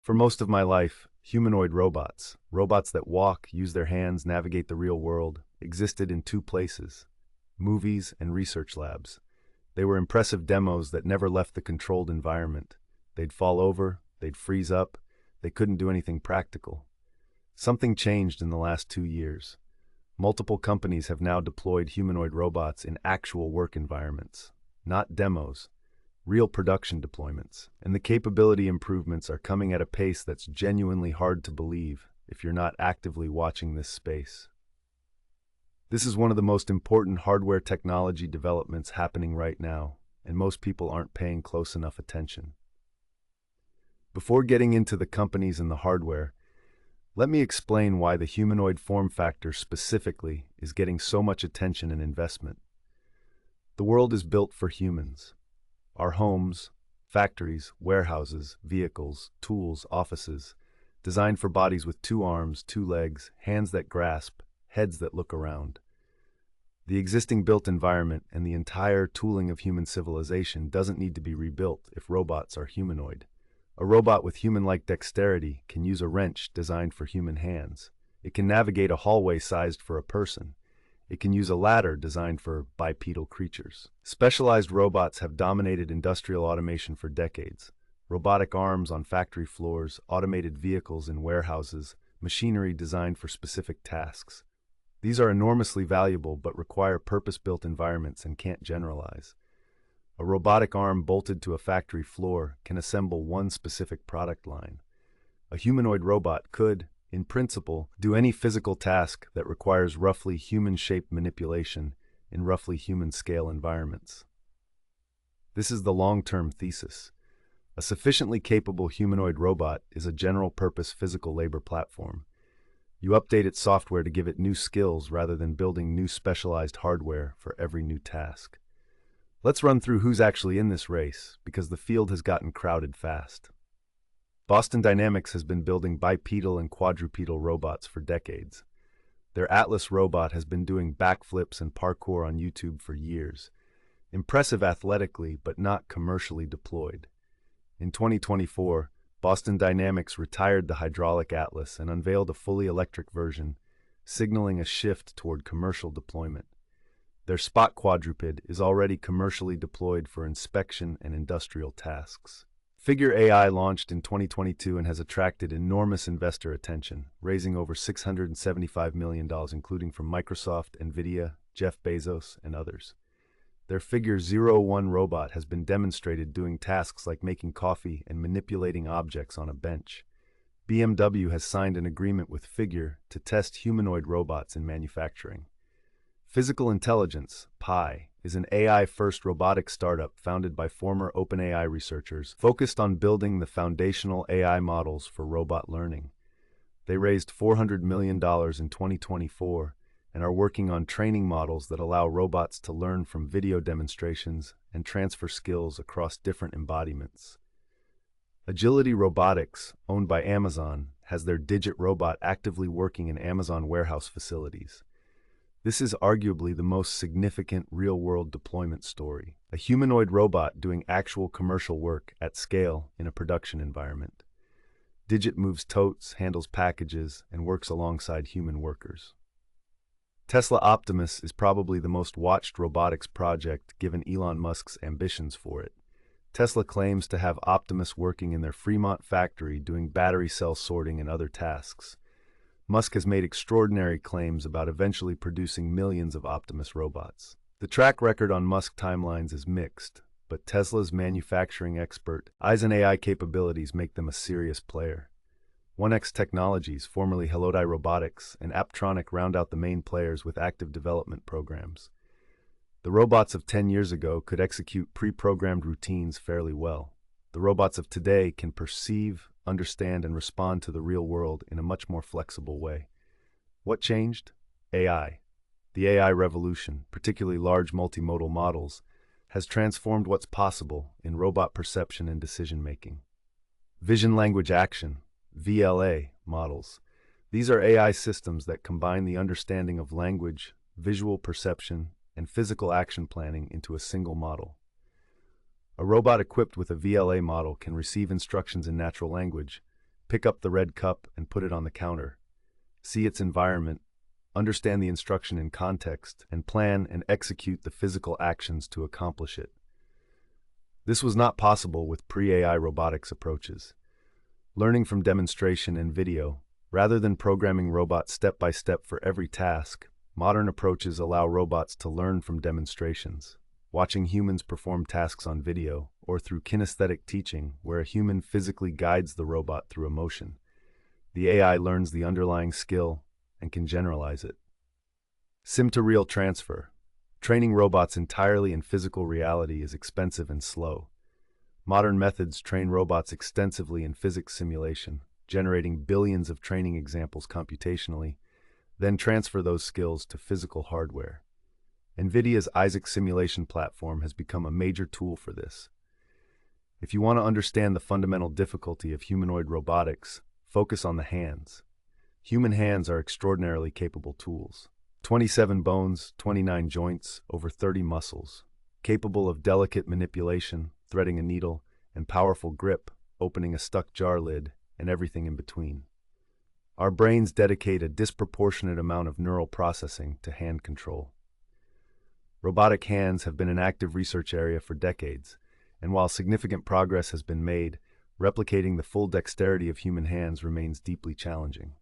For most of my life, humanoid robots that walk, use their hands, navigate the real world, existed in two places: movies and research labs. They were impressive demos that never left the controlled environment. They'd fall over, they'd freeze up, they couldn't do anything practical. Something changed in the last 2 years. Multiple companies have now deployed humanoid robots in actual work environments, not demos, real production deployments, and the capability improvements are coming at a pace that's genuinely hard to believe if you're not actively watching this space. This is one of the most important hardware technology developments happening right now, and most people aren't paying close enough attention. Before getting into the companies and the hardware, let me explain why the humanoid form factor specifically is getting so much attention and investment. The world is built for humans. Our homes, factories, warehouses, vehicles, tools, offices, designed for bodies with 2 arms, 2 legs, hands that grasp, heads that look around. The existing built environment and the entire tooling of human civilization doesn't need to be rebuilt if robots are humanoid. A robot with human-like dexterity can use a wrench designed for human hands. It can navigate a hallway sized for a person. It can use a ladder designed for bipedal creatures. Specialized robots have dominated industrial automation for decades. Robotic arms on factory floors, automated vehicles in warehouses, machinery designed for specific tasks. These are enormously valuable but require purpose-built environments and can't generalize. A robotic arm bolted to a factory floor can assemble one specific product line. A humanoid robot could, in principle, do any physical task that requires roughly human-shaped manipulation in roughly human-scale environments. This is the long-term thesis. A sufficiently capable humanoid robot is a general-purpose physical labor platform. You update its software to give it new skills rather than building new specialized hardware for every new task. Let's run through who's actually in this race, because the field has gotten crowded fast. Boston Dynamics has been building bipedal and quadrupedal robots for decades. Their Atlas robot has been doing backflips and parkour on YouTube for years. Impressive athletically, but not commercially deployed. In 2024, Boston Dynamics retired the hydraulic Atlas and unveiled a fully electric version, signaling a shift toward commercial deployment. Their Spot quadruped is already commercially deployed for inspection and industrial tasks. Figure AI launched in 2022 and has attracted enormous investor attention, raising over $675 million, including from Microsoft, NVIDIA, Jeff Bezos, and others. Their Figure 01 robot has been demonstrated doing tasks like making coffee and manipulating objects on a bench. BMW has signed an agreement with Figure to test humanoid robots in manufacturing. Physical Intelligence, Pi, is an AI-first robotics startup founded by former OpenAI researchers focused on building the foundational AI models for robot learning. They raised $400 million in 2024 and are working on training models that allow robots to learn from video demonstrations and transfer skills across different embodiments. Agility Robotics, owned by Amazon, has their Digit robot actively working in Amazon warehouse facilities. This is arguably the most significant real-world deployment story, a humanoid robot doing actual commercial work at scale in a production environment. Digit moves totes, handles packages, and works alongside human workers. Tesla Optimus is probably the most watched robotics project given Elon Musk's ambitions for it. Tesla claims to have Optimus working in their Fremont factory doing battery cell sorting and other tasks. Musk has made extraordinary claims about eventually producing millions of Optimus robots. The track record on Musk timelines is mixed, but Tesla's manufacturing expert eyes and AI capabilities make them a serious player. 1X Technologies, formerly Helodai Robotics, and Apptronic round out the main players with active development programs. The robots of 10 years ago could execute pre-programmed routines fairly well. The robots of today can perceive, understand, and respond to the real world in a much more flexible way. What changed? AI. The AI revolution, particularly large multimodal models, has transformed what's possible in robot perception and decision-making. Vision Language Action, VLA, models. These are AI systems that combine the understanding of language, visual perception, and physical action planning into a single model. A robot equipped with a VLA model can receive instructions in natural language, Pick up the red cup and put it on the counter. See its environment, understand the instruction in context, and plan and execute the physical actions to accomplish it. This was not possible with pre-AI robotics approaches. Learning from demonstration and video, rather than programming robots step by step for every task, modern approaches allow robots to learn from demonstrations, watching humans perform tasks on video, or through kinesthetic teaching, where a human physically guides the robot through a motion. The AI learns the underlying skill and can generalize it. Sim-to-real transfer. Training robots entirely in physical reality is expensive and slow. Modern methods train robots extensively in physics simulation, generating billions of training examples computationally, then transfer those skills to physical hardware. NVIDIA's Isaac simulation platform has become a major tool for this. If you want to understand the fundamental difficulty of humanoid robotics, focus on the hands. Human hands are extraordinarily capable tools. 27 bones, 29 joints, over 30 muscles, capable of delicate manipulation, threading a needle, and powerful grip, opening a stuck jar lid, and everything in between. Our brains dedicate a disproportionate amount of neural processing to hand control. Robotic hands have been an active research area for decades, and while significant progress has been made, replicating the full dexterity of human hands remains deeply challenging.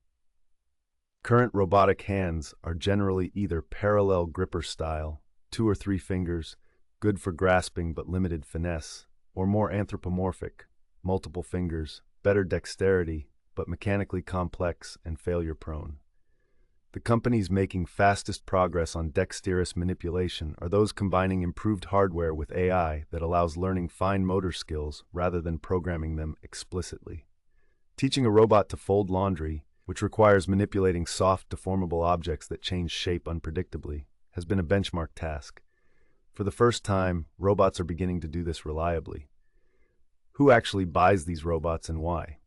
Current robotic hands are generally either parallel gripper style, 2 or 3 fingers, good for grasping but limited finesse, or more anthropomorphic, multiple fingers, better dexterity, but mechanically complex and failure-prone. The companies making fastest progress on dexterous manipulation are those combining improved hardware with AI that allows learning fine motor skills rather than programming them explicitly. Teaching a robot to fold laundry, which requires manipulating soft, deformable objects that change shape unpredictably, has been a benchmark task. For the first time, robots are beginning to do this reliably. Who actually buys these robots and why?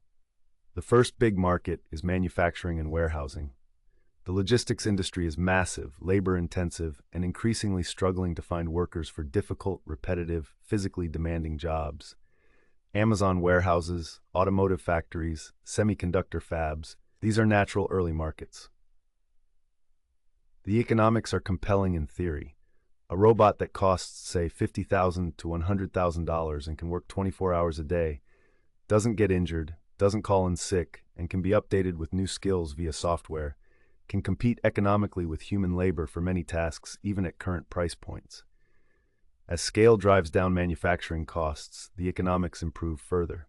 The first big market is manufacturing and warehousing. The logistics industry is massive, labor-intensive, and increasingly struggling to find workers for difficult, repetitive, physically demanding jobs. Amazon warehouses, automotive factories, semiconductor fabs, these are natural early markets. The economics are compelling in theory. A robot that costs, say, $50,000 to $100,000 and can work 24 hours a day, doesn't get injured, doesn't call in sick, and can be updated with new skills via software, can compete economically with human labor for many tasks, even at current price points. As scale drives down manufacturing costs, the economics improve further.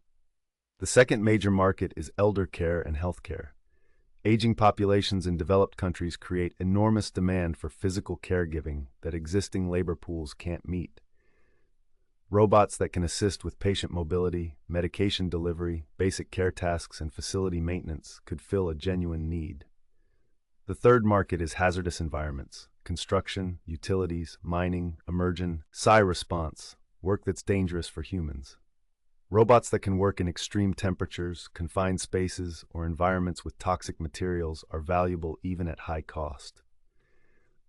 The second major market is elder care and healthcare. Aging populations in developed countries create enormous demand for physical caregiving that existing labor pools can't meet. Robots that can assist with patient mobility, medication delivery, basic care tasks, and facility maintenance could fill a genuine need. The third market is hazardous environments: construction, utilities, mining, immersion, psi response, work that's dangerous for humans. Robots that can work in extreme temperatures, confined spaces, or environments with toxic materials are valuable even at high cost.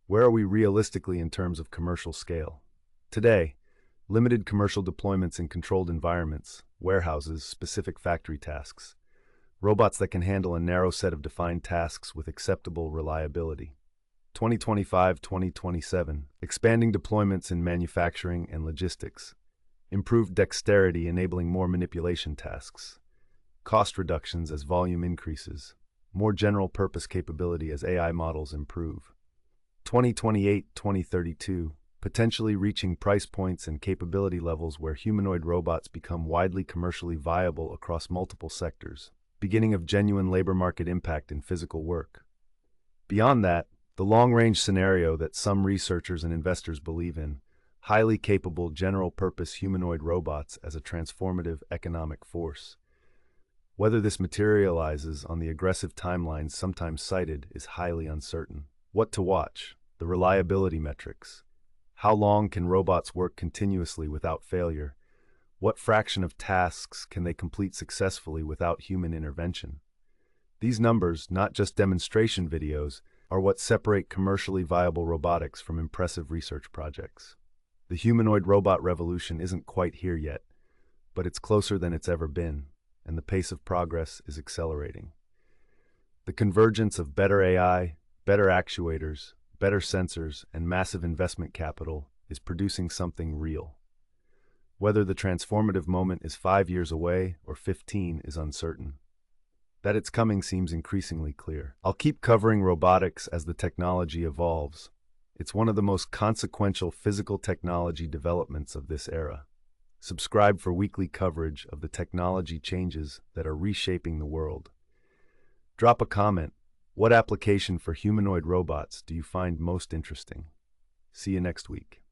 Where are we realistically in terms of commercial scale? Today, limited commercial deployments in controlled environments, warehouses, specific factory tasks. Robots that can handle a narrow set of defined tasks with acceptable reliability. 2025-2027, expanding deployments in manufacturing and logistics. Improved dexterity enabling more manipulation tasks. Cost reductions as volume increases. More general-purpose capability as AI models improve. 2028-2032, potentially reaching price points and capability levels where humanoid robots become widely commercially viable across multiple sectors. Beginning of genuine labor market impact in physical work. Beyond that, the long-range scenario that some researchers and investors believe in, highly capable general-purpose humanoid robots as a transformative economic force. Whether this materializes on the aggressive timelines sometimes cited is highly uncertain. What to watch? The reliability metrics. How long can robots work continuously without failure? What fraction of tasks can they complete successfully without human intervention? These numbers, not just demonstration videos, are what separate commercially viable robotics from impressive research projects. The humanoid robot revolution isn't quite here yet, but it's closer than it's ever been. and the pace of progress is accelerating. The convergence of better AI, better actuators, better sensors, and massive investment capital is producing something real. Whether the transformative moment is 5 years away or 15 is uncertain. That it's coming seems increasingly clear. I'll keep covering robotics as the technology evolves. It's one of the most consequential physical technology developments of this era. Subscribe for weekly coverage of the technology changes that are reshaping the world. Drop a comment. What application for humanoid robots do you find most interesting? See you next week.